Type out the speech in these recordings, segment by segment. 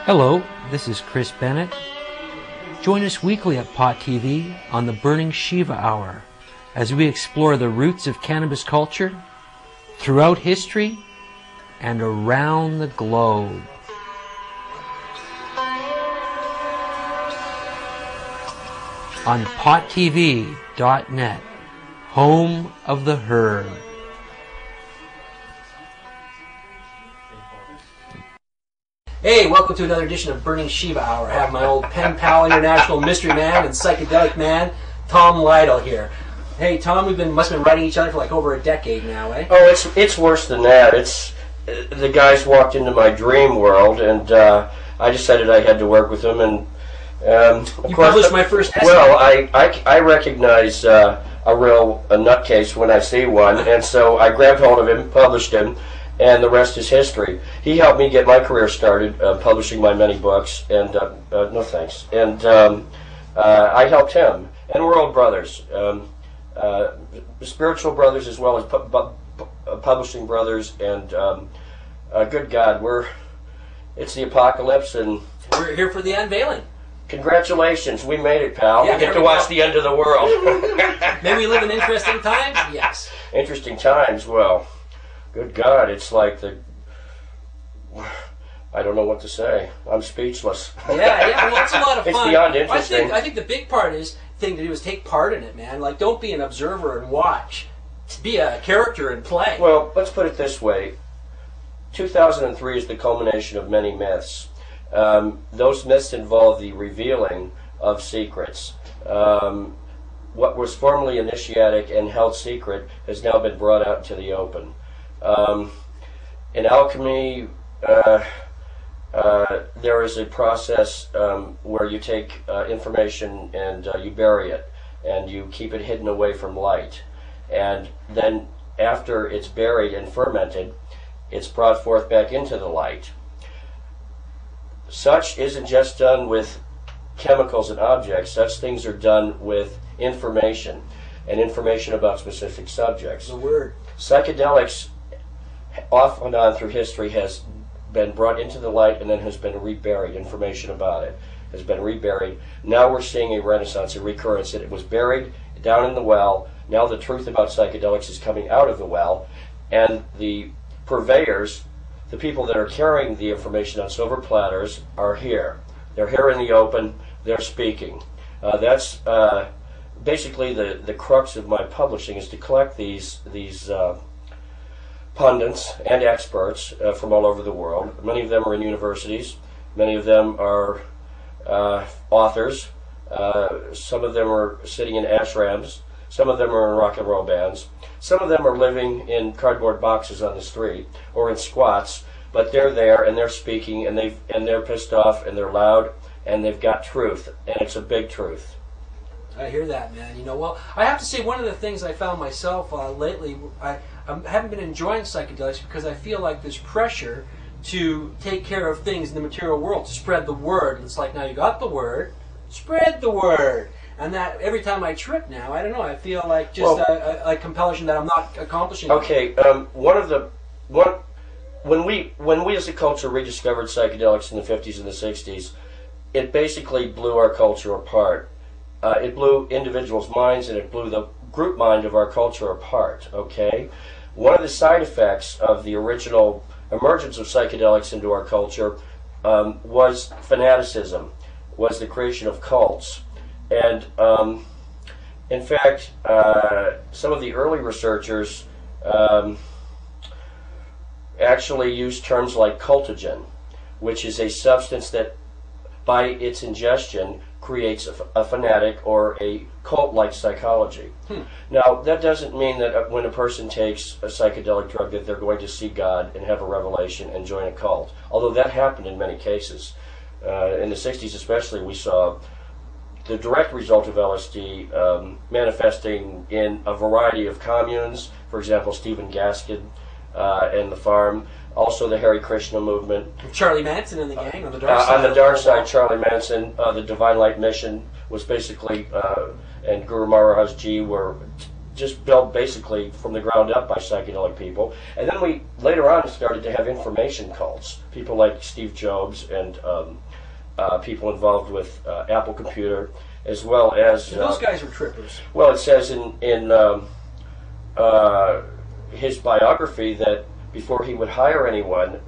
Hello, this is Chris Bennett. Join us weekly at Pot TV on the Burning Shiva Hour as we explore the roots of cannabis culture throughout history and around the globe. On pottv.net, home of the herb. Hey, welcome to another edition of Burning Shiva Hour. I have my old pen pal, international mystery man, and psychedelic man, Tom Lyttle here. Hey, Tom, must have been writing each other for like over a decade now, eh? Oh, it's worse than that. It's the guys walked into my dream world, and I decided I had to work with them. And you published my first essay. Well, I recognize a nutcase when I see one, and so I grabbed hold of him, published him. And the rest is history. He helped me get my career started, publishing my many books, and no thanks. And I helped him, and we're old brothers, spiritual brothers as well as publishing brothers. And good God, it's the apocalypse, and we're here for the unveiling. Congratulations, we made it, pal. Yeah, we get to watch the end of the world. May we live in interesting times? Yes. Interesting times. Well. Good God, it's like I don't know what to say. I'm speechless. Yeah, well, it's a lot of fun. It's beyond interesting. I think the big thing to do is take part in it, man. Like, don't be an observer and watch. Be a character and play. Well, let's put it this way. 2003 is the culmination of many myths. Those myths involve the revealing of secrets. What was formerly initiatic and held secret has now been brought out into the open. In alchemy, there is a process where you take information and you bury it, and you keep it hidden away from light. And then after it's buried and fermented, it's brought forth back into the light. Such isn't just done with chemicals and objects. Such things are done with information, and information about specific subjects. The word. Psychedelics, off and on through history, has been brought into the light and then has been reburied. Information about it has been reburied. Now we're seeing a renaissance, a recurrence. It was buried down in the well. Now the truth about psychedelics is coming out of the well, and the purveyors, the people that are carrying the information on silver platters, are here. They're here in the open. They're speaking. That's basically the crux of my publishing, is to collect these pundits and experts from all over the world. Many of them are in universities. Many of them are authors. Some of them are sitting in ashrams. Some of them are in rock and roll bands. Some of them are living in cardboard boxes on the street or in squats. But they're there and they're speaking, and they're pissed off and they're loud, and they've got truth, and it's a big truth. I hear that, man. You know, well, I have to say, one of the things I found myself lately, I haven't been enjoying psychedelics because I feel like there's pressure to take care of things in the material world, to spread the word. It's like, now you got the word, spread the word. And that every time I trip now, I don't know, I feel like just a compulsion that I'm not accomplishing. Okay, when we as a culture rediscovered psychedelics in the 50s and the 60s, it basically blew our culture apart. It blew individuals' minds, and it blew the group mind of our culture apart, okay? One of the side effects of the original emergence of psychedelics into our culture was fanaticism, was the creation of cults. And in fact, some of the early researchers actually used terms like cultogen, which is a substance that, by its ingestion, creates a fanatic or a cult-like psychology. Now, that doesn't mean that when a person takes a psychedelic drug that they're going to see God and have a revelation and join a cult, although that happened in many cases. In the 60s especially, we saw the direct result of LSD manifesting in a variety of communes. For example, Stephen Gaskin and the Farm. Also the Hare Krishna movement. Charlie Manson and the gang on the dark side. On the dark side, Charlie Manson, the Divine Light Mission was basically, and Guru Maharaj Ji were just built basically from the ground up by psychedelic people. And then we later on started to have information cults. People like Steve Jobs and people involved with Apple Computer, as well as... those guys were trippers. Well, it says in his biography that before he would hire anyone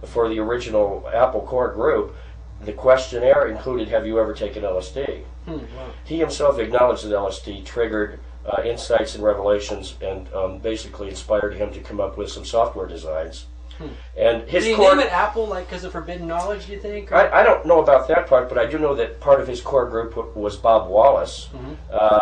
for the original Apple core group, the questionnaire included, have you ever taken LSD? Wow. He himself acknowledged that LSD triggered insights and revelations and basically inspired him to come up with some software designs. And his Did he core, name it Apple, like because of forbidden knowledge, do you think? I don't know about that part, but I do know that part of his core group was Bob Wallace,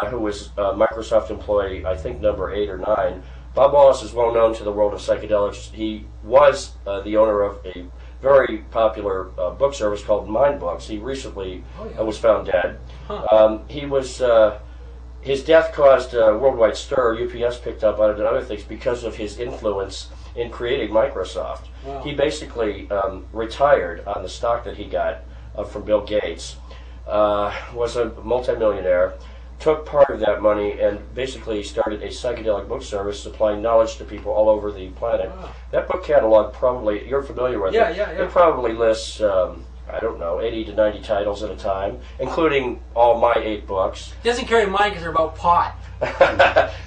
who was a Microsoft employee, I think number 8 or 9. Bob Wallace is well known to the world of psychedelics. He was the owner of a very popular book service called Mind Books. He recently was found dead. He was his death caused a worldwide stir. UPS picked up on it and other things because of his influence in creating Microsoft. Wow. He basically retired on the stock that he got from Bill Gates, was a multimillionaire, took part of that money and basically started a psychedelic book service supplying knowledge to people all over the planet. Wow. That book catalog probably, you're familiar with it. Yeah. It probably lists, I don't know, 80 to 90 titles at a time, including all my 8 books. He doesn't carry mine because they're about pot.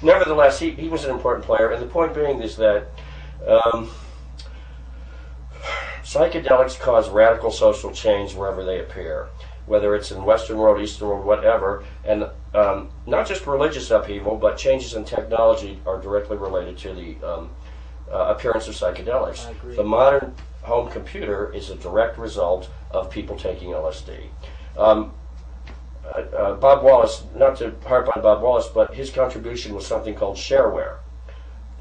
Nevertheless, he was an important player, and the point being is that psychedelics cause radical social change wherever they appear, whether it's in Western world, Eastern world, whatever, and not just religious upheaval, but changes in technology are directly related to the appearance of psychedelics. I agree. The modern home computer is a direct result of people taking LSD. Bob Wallace, not to harp on Bob Wallace, but his contribution was something called shareware,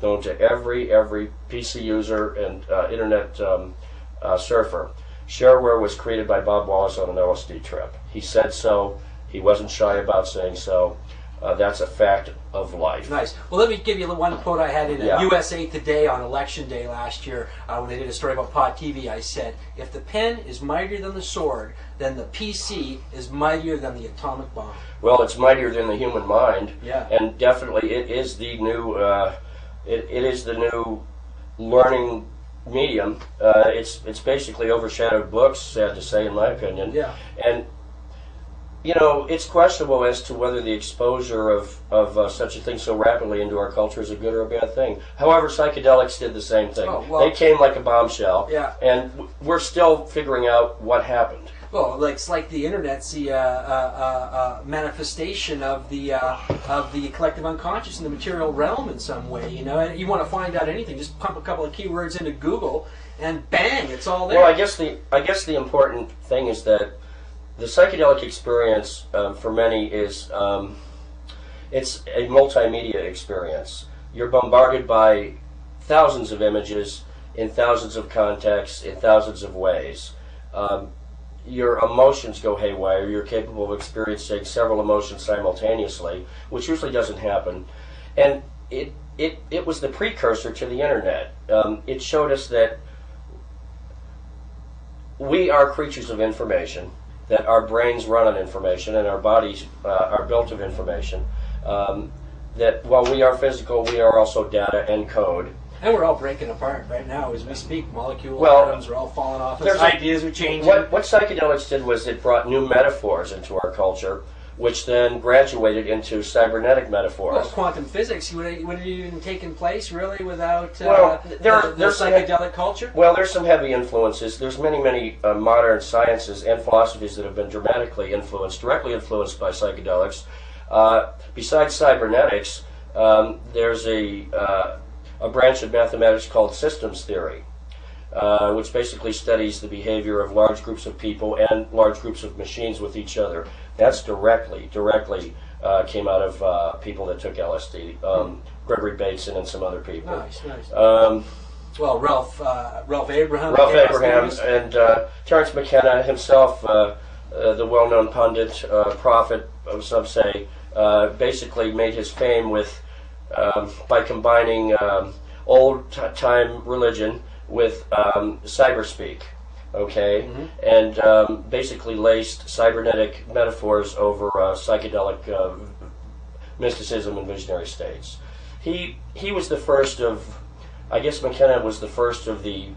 known to every PC user and internet surfer. Shareware was created by Bob Wallace on an LSD trip. He said so. He wasn't shy about saying so. That's a fact of life. Nice. Well, let me give you one quote I had in Yeah. USA Today on Election Day last year when they did a story about Pod TV. I said, if the pen is mightier than the sword, then the PC is mightier than the atomic bomb. Well, it's mightier than the human mind. Yeah. And definitely it is the new, it is the new learning medium. It's basically overshadowed books, sad to say, in my opinion. Yeah. And you know, it's questionable as to whether the exposure of such a thing so rapidly into our culture is a good or a bad thing. However, psychedelics did the same thing. Oh, well, they came like a bombshell, yeah. And we're still figuring out what happened. Well, it's like the internet's the manifestation of the collective unconscious in the material realm in some way. You know, and you want to find out anything, just pump a couple of keywords into Google, and bang, it's all there. Well, I guess the important thing is that the psychedelic experience for many is it's a multimedia experience. You're bombarded by thousands of images in thousands of contexts in thousands of ways. Your emotions go haywire. You're capable of experiencing several emotions simultaneously, which usually doesn't happen. And it was the precursor to the internet. It showed us that we are creatures of information, that our brains run on information and our bodies are built of information, that while we are physical, we are also data and code. And we're all breaking apart right now as we speak. Molecules, Well, atoms are all falling off. there's Ideas are changing. What psychedelics did was it brought new metaphors into our culture, which then graduated into cybernetic metaphors. Well, quantum physics would have even taken place really without the psychedelic culture? Well, there's some heavy influences. There's many modern sciences and philosophies that have been dramatically influenced, directly influenced by psychedelics. Besides cybernetics, there's a branch of mathematics called systems theory, which basically studies the behavior of large groups of people and large groups of machines with each other. That's directly came out of people that took LSD. Gregory Bateson and some other people. Nice. Well, Ralph Abraham. Ralph Abraham and Terence McKenna himself, the well-known pundit, prophet, some say, basically made his fame with by combining old-time religion with cyberspeak. Okay, and basically laced cybernetic metaphors over psychedelic mysticism and visionary states. He was the first of, I guess Mckenna was the first of the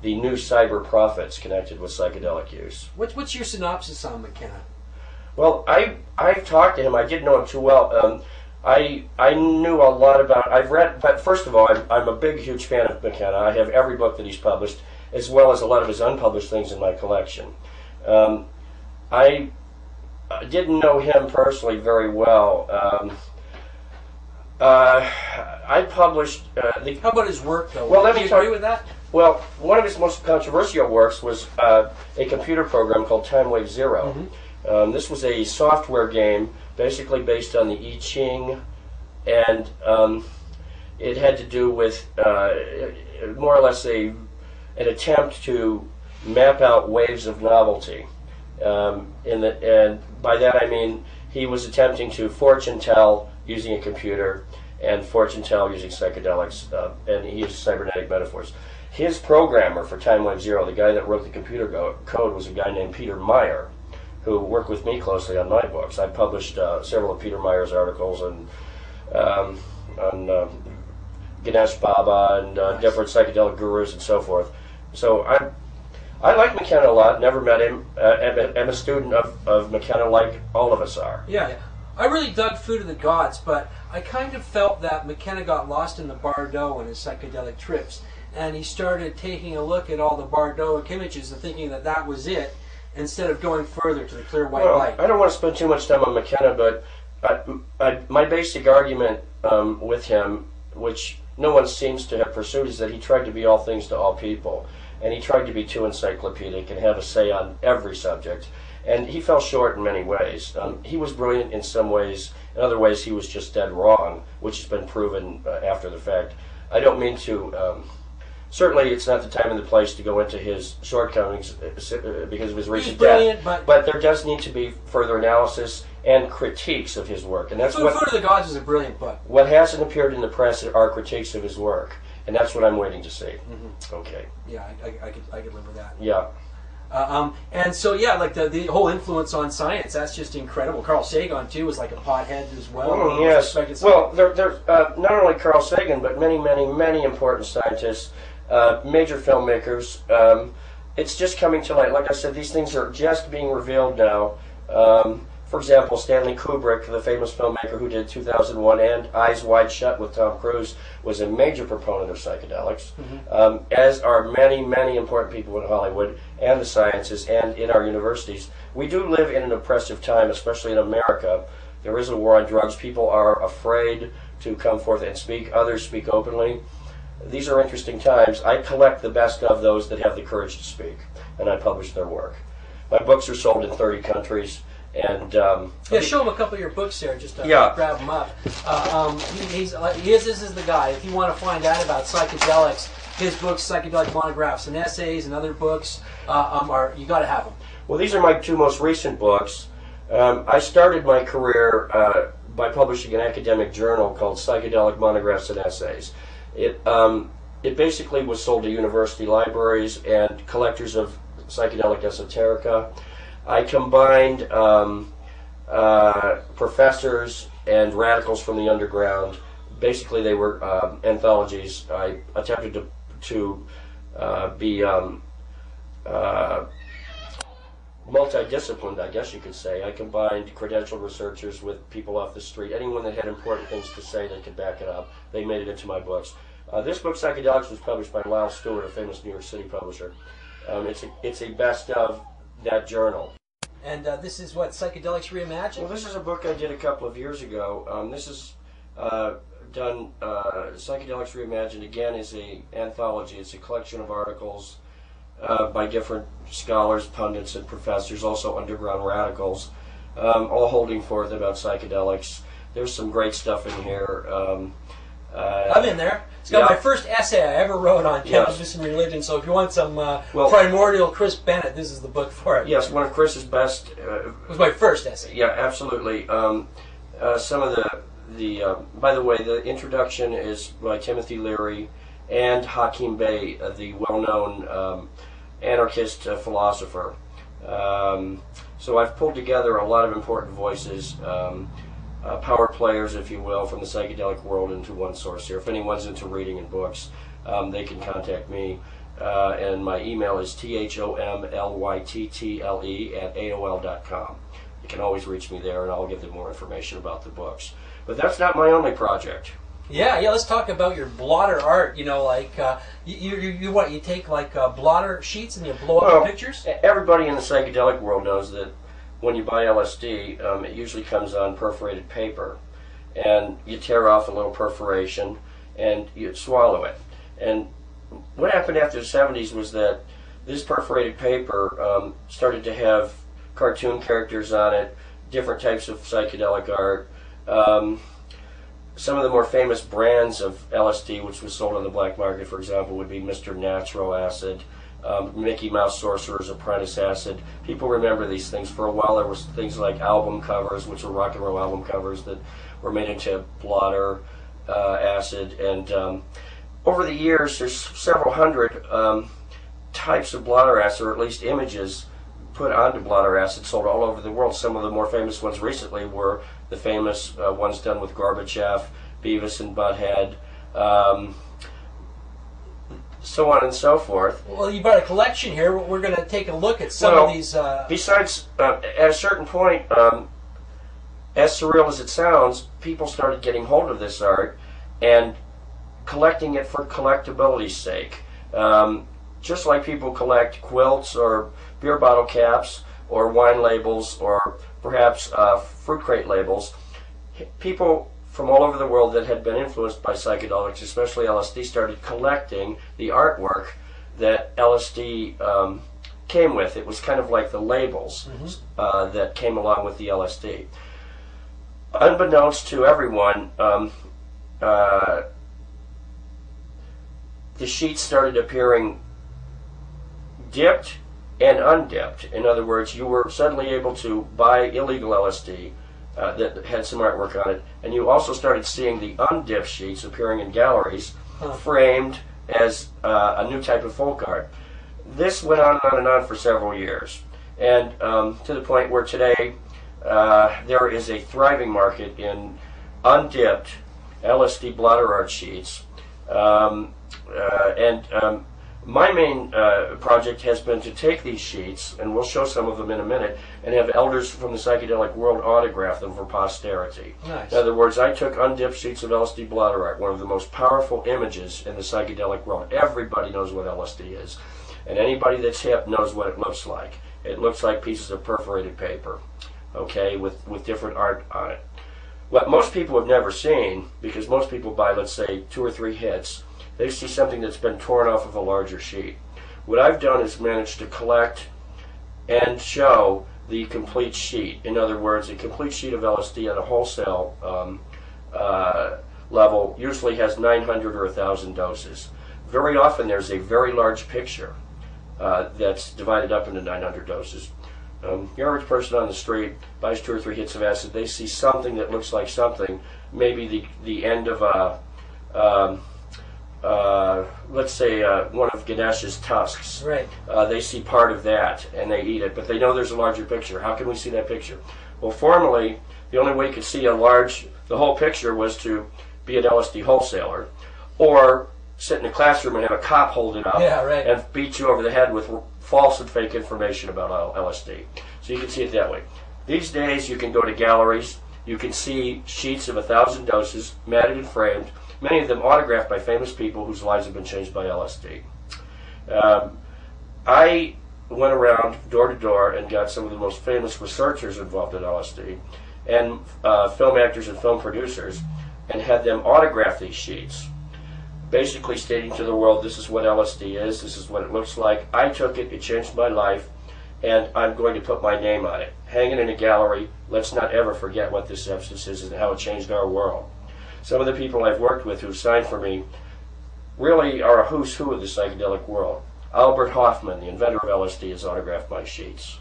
new cyber prophets connected with psychedelic use. What's your synopsis on Mckenna? Well, I've talked to him. I didn't know him too well. I knew a lot about. I've read, but first of all, I'm a big, huge fan of Mckenna. I have every book that he's published, as well as a lot of his unpublished things in my collection. I didn't know him personally very well. I published. How about his work, though? Well, let Do me you agree with that? Well, one of his most controversial works was a computer program called Time Wave Zero. Mm-hmm. This was a software game basically based on the I Ching, and it had to do with more or less an attempt to map out waves of novelty. And by that I mean he was attempting to fortune tell using a computer and fortune tell using psychedelics, and he used cybernetic metaphors. His programmer for Time Wave Zero, the guy that wrote the computer code, was a guy named Peter Meyer, who worked with me closely on my books. I published several of Peter Meyer's articles on Ganesh Baba and different psychedelic gurus and so forth. So I like Mckenna a lot. Never met him. I'm a student of Mckenna, like all of us are. Yeah. I really dug Food of the Gods, but I kind of felt that Mckenna got lost in the Bardo on his psychedelic trips, and he started taking a look at all the Bardoic images and thinking that that was it, instead of going further to the clear white light. I don't want to spend too much time on Mckenna, but my basic argument with him, which no one seems to have pursued, is that he tried to be all things to all people, and he tried to be too encyclopedic and have a say on every subject. And he fell short in many ways. He was brilliant in some ways. In other ways, he was just dead wrong, which has been proven after the fact. I don't mean to... certainly, it's not the time and the place to go into his shortcomings because of his recent death. But there does need to be further analysis and critiques of his work. And that's Food of the Gods is a brilliant book. What hasn't appeared in the press are critiques of his work. And that's what I'm waiting to see. Mm-hmm. Okay. Yeah, I could live with that. Yeah. And so, yeah, like the whole influence on science, that's just incredible. Carl Sagan, too, was like a pothead as well. Oh, yes. Well, there's not only Carl Sagan, but many, many, many important scientists, major filmmakers. It's just coming to light. Like I said, these things are just being revealed now. For example, Stanley Kubrick, the famous filmmaker who did 2001 and Eyes Wide Shut with Tom Cruise, was a major proponent of psychedelics, as are many, many important people in Hollywood and the sciences and in our universities. We do live in an oppressive time, especially in America. There is a war on drugs. People are afraid to come forth and speak. Others speak openly. These are interesting times. I collect the best of those that have the courage to speak, and I publish their work. My books are sold in 30 countries. And show him a couple of your books there, just to grab them up. This is the guy. If you want to find out about psychedelics, his books, Psychedelic Monographs and Essays, and other books, you got to have them. Well, these are my two most recent books. I started my career by publishing an academic journal called Psychedelic Monographs and Essays. It basically was sold to university libraries and collectors of psychedelic esoterica. I combined professors and radicals from the underground. Basically, they were anthologies. I attempted to be multidisciplined, I guess you could say. I combined credentialed researchers with people off the street. Anyone that had important things to say that could back it up. They made it into my books. This book, Psychedelics, was published by Lyle Stewart, a famous New York City publisher. It's a best of that journal. And this is what, Psychedelics ReImagined? Well, this is a book I did a couple of years ago. This is done, Psychedelics ReImagined, again, is an anthology. It's a collection of articles by different scholars, pundits, and professors, also underground radicals, all holding forth about psychedelics. There's some great stuff in here. I'm in there. It's got my first essay I ever wrote on cannabis and religion, so if you want some primordial Chris Bennett, this is the book for it. Yes, one of Chris's best... it was my first essay. Yeah, absolutely. Some of by the way, the introduction is by Timothy Leary and Hakim Bey, the well-known anarchist philosopher. So I've pulled together a lot of important voices. power players, if you will, from the psychedelic world into one source here. If anyone's into reading and books, they can contact me. And my email is thomlyttle@aol.com. You can always reach me there, and I'll give them more information about the books. But that's not my only project. Yeah. Let's talk about your blotter art. You know, like you take like blotter sheets and you blow up the pictures. Everybody in the psychedelic world knows that when you buy LSD, it usually comes on perforated paper, and you tear off a little perforation and you swallow it. And what happened after the 70s was that this perforated paper started to have cartoon characters on it, different types of psychedelic art. Some of the more famous brands of LSD, which was sold on the black market, for example, would be Mr. Natural Acid, Mickey Mouse Sorcerer's Apprentice Acid. People remember these things. For a while there was things like album covers, which were rock and roll album covers that were made into Blotter Acid. And over the years, there's several hundred types of Blotter Acid, or at least images put onto Blotter Acid, sold all over the world. Some of the more famous ones recently were the famous ones done with Gorbachev, Beavis and Butthead, so on and so forth. Well, you brought a collection here. We're going to take a look at some of these. Besides, at a certain point, as surreal as it sounds, people started getting hold of this art and collecting it for collectability's sake. Just like people collect quilts or beer bottle caps or wine labels or perhaps fruit crate labels, people from all over the world that had been influenced by psychedelics, especially LSD, started collecting the artwork that LSD came with. It was kind of like the labels that came along with the LSD. Unbeknownst to everyone, the sheets started appearing dipped and undipped. In other words, you were suddenly able to buy illegal LSD that had some artwork on it, and you also started seeing the undipped sheets appearing in galleries, framed as a new type of folk art. This went on and on for several years, and to the point where today there is a thriving market in undipped LSD blotter art sheets. My main project has been to take these sheets, and we'll show some of them in a minute, and have elders from the psychedelic world autograph them for posterity. Nice. In other words, I took undipped sheets of LSD blotter art, one of the most powerful images in the psychedelic world. Everybody knows what LSD is, and anybody that's hip knows what it looks like. It looks like pieces of perforated paper, okay, with different art on it. What most people have never seen, because most people buy, let's say, 2 or 3 hits, they see something that's been torn off of a larger sheet. What I've done is managed to collect and show the complete sheet. In other words, a complete sheet of LSD at a wholesale level usually has 900 or 1,000 doses. Very often there's a very large picture that's divided up into 900 doses. The average person on the street buys 2 or 3 hits of acid. They see something that looks like something, maybe the end of a let's say one of Ganesh's tusks. Right. They see part of that and they eat it, but they know there's a larger picture. How can we see that picture? Well, formerly, the only way you could see the whole picture was to be an LSD wholesaler, or sit in a classroom and have a cop hold it up and beat you over the head with false and fake information about LSD. So you can see it that way. These days, you can go to galleries. You can see sheets of 1,000 doses, matted and framed, many of them autographed by famous people whose lives have been changed by LSD. I went around door to door and got some of the most famous researchers involved in LSD, and film actors and film producers, and had them autograph these sheets, basically stating to the world, this is what LSD is, this is what it looks like. I took it, it changed my life, and I'm going to put my name on it. Hang it in a gallery. Let's not ever forget what this substance is and how it changed our world. Some of the people I've worked with who've signed for me really are a who's who of the psychedelic world. Albert Hoffman, the inventor of LSD, has autographed my sheets.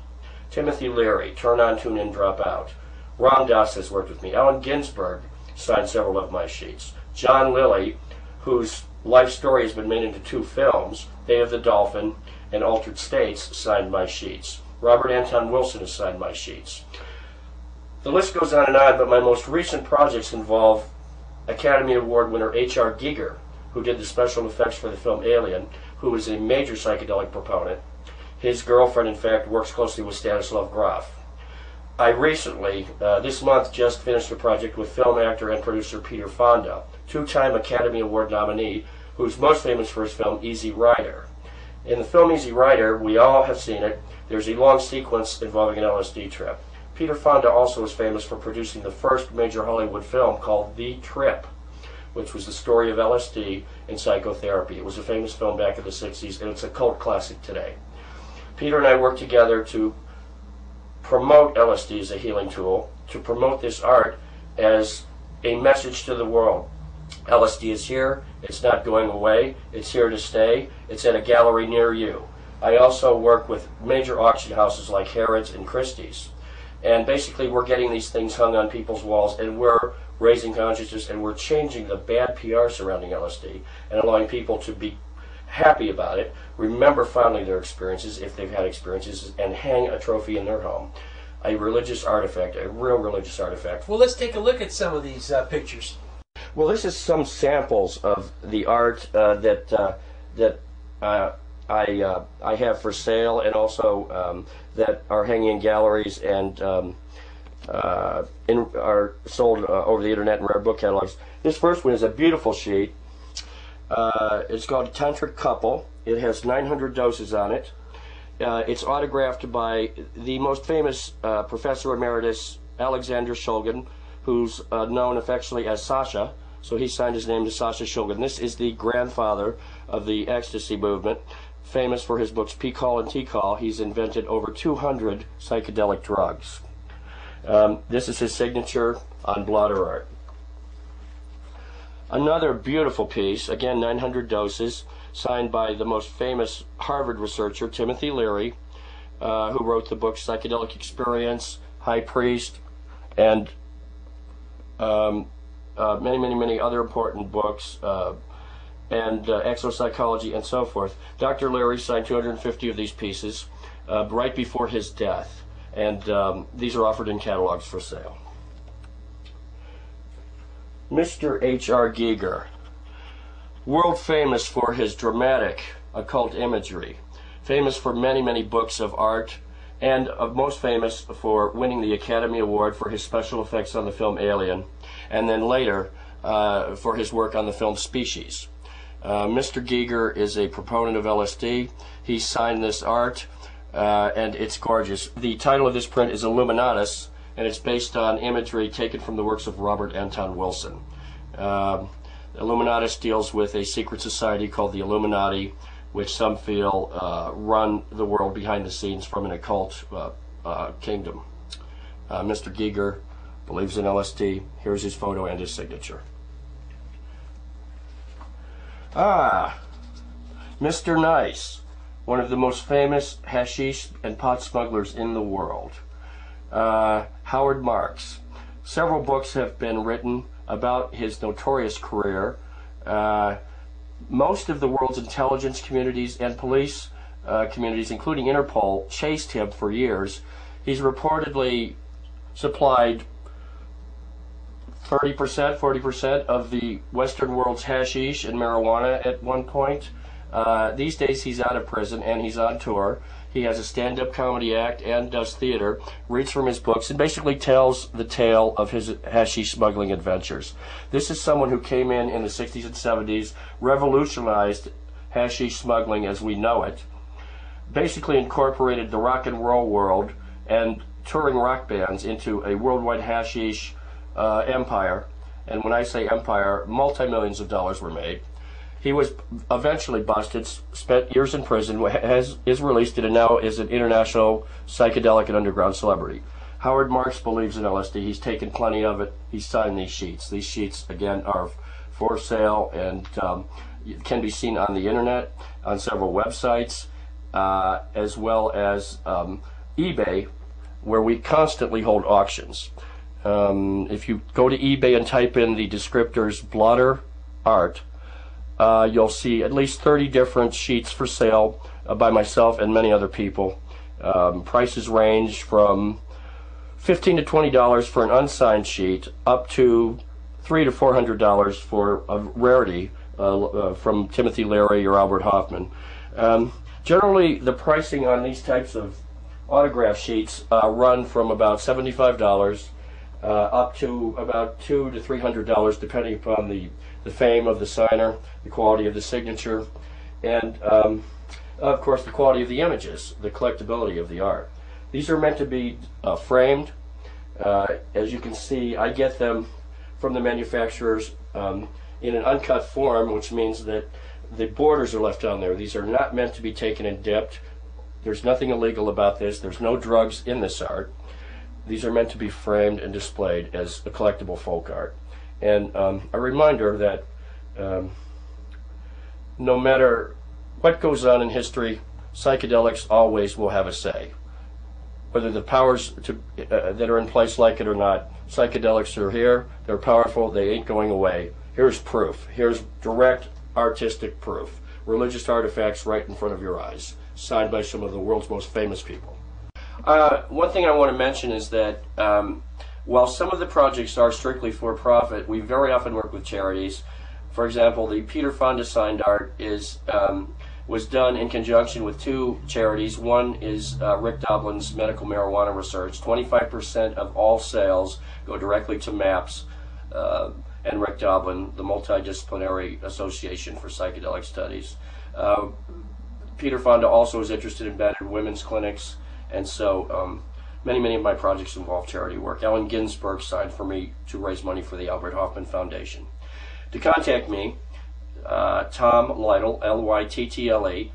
Timothy Leary, Turn On, Tune In, Drop Out. Ram Dass has worked with me. Allen Ginsberg signed several of my sheets. John Lilly, whose life story has been made into 2 films, Day of the Dolphin and Altered States, signed my sheets. Robert Anton Wilson has signed my sheets. The list goes on and on, but my most recent projects involve Academy Award winner H.R. Giger, who did the special effects for the film Alien, who is a major psychedelic proponent. His girlfriend, in fact, works closely with Stanislav Grof. I recently, this month, just finished a project with film actor and producer Peter Fonda, two-time Academy Award nominee, who's most famous for his film Easy Rider. In the film Easy Rider, we all have seen it, there's a long sequence involving an LSD trip. Peter Fonda also is famous for producing the first major Hollywood film called The Trip, which was the story of LSD and psychotherapy. It was a famous film back in the 60s, and it's a cult classic today. Peter and I worked together to promote LSD as a healing tool, to promote this art as a message to the world. LSD is here, it's not going away, it's here to stay, it's at a gallery near you. I also work with major auction houses like Harrods and Christie's. And basically we're getting these things hung on people's walls, and we're raising consciousness, and we're changing the bad PR surrounding LSD and allowing people to be happy about it, remember fondly their experiences if they've had experiences, and hang a trophy in their home. A religious artifact, a real religious artifact. Well, let's take a look at some of these pictures. Well, this is some samples of the art that I have for sale, and also that are hanging in galleries and are sold over the internet in rare book catalogs. This first one is a beautiful sheet. It's called Tantric Couple. It has 900 doses on it. It's autographed by the most famous Professor Emeritus Alexander Shulgin, who's known affectionately as Sasha. So he signed his name to Sasha Shulgin. This is the grandfather of the ecstasy movement, famous for his books P-Call and T-Call. He's invented over 200 psychedelic drugs. This is his signature on Blotter Art. Another beautiful piece, again 900 doses, signed by the most famous Harvard researcher, Timothy Leary, who wrote the books Psychedelic Experience, High Priest, and many other important books, and exopsychology and so forth. Dr. Leary signed 250 of these pieces right before his death, and these are offered in catalogs for sale. Mr. H.R. Giger, world famous for his dramatic occult imagery, famous for many books of art, and most famous for winning the Academy Award for his special effects on the film Alien, and then later for his work on the film Species. Mr. Giger is a proponent of LSD. He signed this art, and it's gorgeous. The title of this print is Illuminatus, and it's based on imagery taken from the works of Robert Anton Wilson. Illuminatus deals with a secret society called the Illuminati, which some feel run the world behind the scenes from an occult kingdom. Mr. Giger believes in LSD. Here's his photo and his signature. Mr. Nice, one of the most famous hashish and pot smugglers in the world. Howard Marks. Several books have been written about his notorious career. Most of the world's intelligence communities and police communities, including Interpol, chased him for years. He's reportedly supplied 30%, 40% of the Western world's hashish and marijuana at one point. These days he's out of prison and he's on tour. He has a stand-up comedy act and does theater, reads from his books, and basically tells the tale of his hashish smuggling adventures. This is someone who came in the 60s and 70s, revolutionized hashish smuggling as we know it, basically incorporated the rock and roll world and touring rock bands into a worldwide hashish empire. And when I say empire, multi-millions of dollars were made. He was eventually busted, spent years in prison, is released, and now is an international psychedelic and underground celebrity. Howard Marks believes in LSD. He's taken plenty of it. He's signed these sheets. These sheets, again, are for sale and can be seen on the internet, on several websites, as well as eBay, where we constantly hold auctions. If you go to eBay and type in the descriptors Blotter Art, you'll see at least 30 different sheets for sale by myself and many other people. Prices range from $15 to $20 for an unsigned sheet, up to $300 to $400 for a rarity from Timothy Leary or Albert Hoffman. Generally, the pricing on these types of autograph sheets run from about $75 up to about $200 to $300, depending upon the fame of the signer, the quality of the signature, and of course the quality of the images, the collectability of the art. These are meant to be framed. As you can see, I get them from the manufacturers in an uncut form, which means that the borders are left on there. These are not meant to be taken and dipped. There's nothing illegal about this. There's no drugs in this art. These are meant to be framed and displayed as a collectible folk art. And a reminder that no matter what goes on in history, psychedelics always will have a say. Whether the powers that are in place like it or not, psychedelics are here, they're powerful, they ain't going away. Here's proof. Here's direct artistic proof. Religious artifacts right in front of your eyes, signed by some of the world's most famous people. One thing I want to mention is that while some of the projects are strictly for profit, we very often work with charities. For example, the Peter Fonda signed art was done in conjunction with two charities. One is Rick Doblin's medical marijuana research. 25% of all sales go directly to MAPS and Rick Doblin, the Multidisciplinary Association for Psychedelic Studies. Peter Fonda also is interested in battered women's clinics, and so many of my projects involve charity work. Allen Ginsberg signed for me to raise money for the Albert Hoffman Foundation. To contact me, Tom Lyttle, L-Y-T-T-L-E.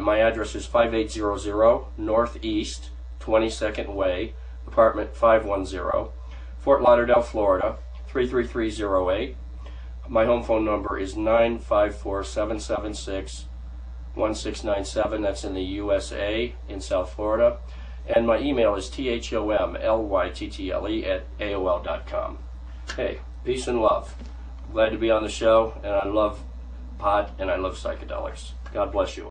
My address is 5800 Northeast 22nd Way, apartment 510, Fort Lauderdale, Florida 33308. My home phone number is 954-776-1697. That's in the USA, in South Florida. And my email is thomlyttle@aol.com. Hey, peace and love. Glad to be on the show, and I love pot and I love psychedelics. God bless you.